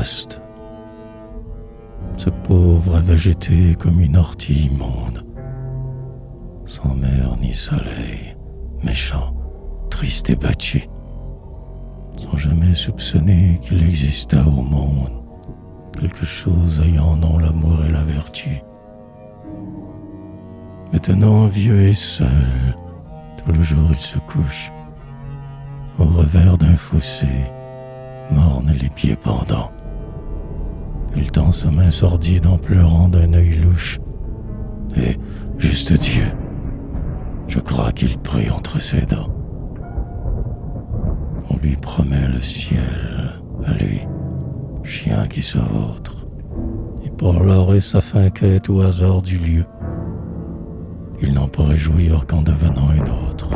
vaste. Ce pauvre a végété comme une ortie immonde, sans mer ni soleil, méchant, triste et battu, sans jamais soupçonner qu'il exista au monde quelque chose ayant en nom l'amour et la vertu. Maintenant vieux et seul, tout le jour il se couche, au revers d'un fossé, morne les pieds pendants. Il tend sa main sordide en pleurant d'un œil louche. Et, juste Dieu, je crois qu'il prie entre ses dents. On lui promet le ciel, à lui, chien qui se vautre, et pour leurrer sa fin quête au hasard du lieu, il n'en pourrait jouir qu'en devenant une autre.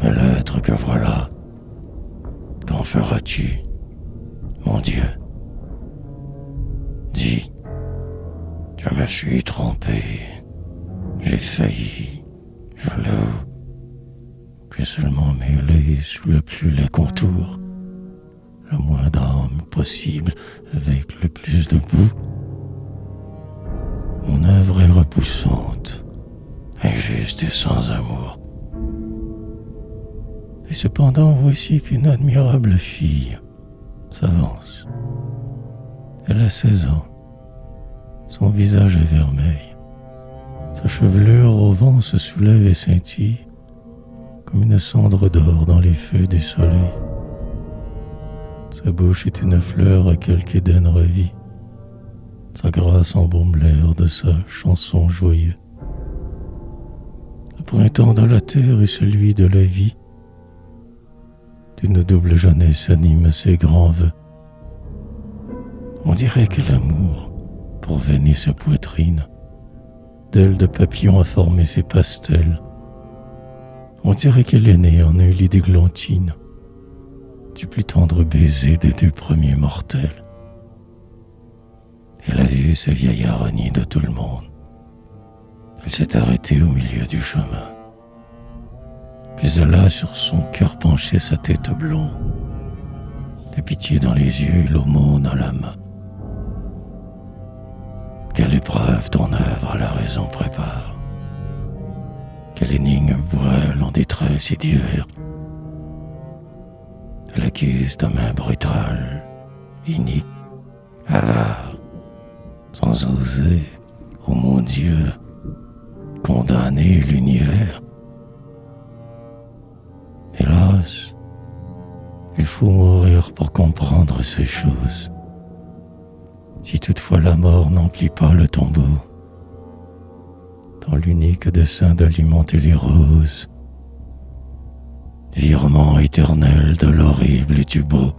Mais l'être que voilà, qu'en feras-tu, mon Dieu? Dis, je me suis trompé, j'ai failli, je l'avoue. J'ai seulement mêlé sous le plus laid contour le moins d'âme possible avec le plus de boue. Mon œuvre est repoussante, injuste et sans amour. Et cependant, voici qu'une admirable fille s'avance. Elle a 16 ans. Son visage est vermeil. Sa chevelure au vent se soulève et scintille comme une cendre d'or dans les feux du soleil. Sa bouche est une fleur à quelque Éden revit. Sa grâce embaume l'air de sa chanson joyeuse. Le printemps de la terre est celui de la vie. D'une double jeunesse anime ses grands vœux. On dirait que l'amour, pour veiner sa poitrine, d'ailes de papillon a formé ses pastels. On dirait qu'elle est née en un lit d'églantine, du plus tendre baiser des deux premiers mortels. Elle a vu ce vieillard renié de tout le monde. Elle s'est arrêtée au milieu du chemin. Puis elle a sur son cœur penché sa tête blonde, la pitié dans les yeux et l'aumône à la main. Quelle épreuve ton œuvre à la raison prépare. Quelle énigme voile en détresse et d'hiver. Elle accuse ta main brutale, inique, avare, sans oser, ô mon Dieu, condamner l'univers. Hélas, il faut mourir pour comprendre ces choses. Si toutefois la mort n'emplit pas le tombeau, dans l'unique dessein d'alimenter les roses, virement éternel de l'horrible et du beau,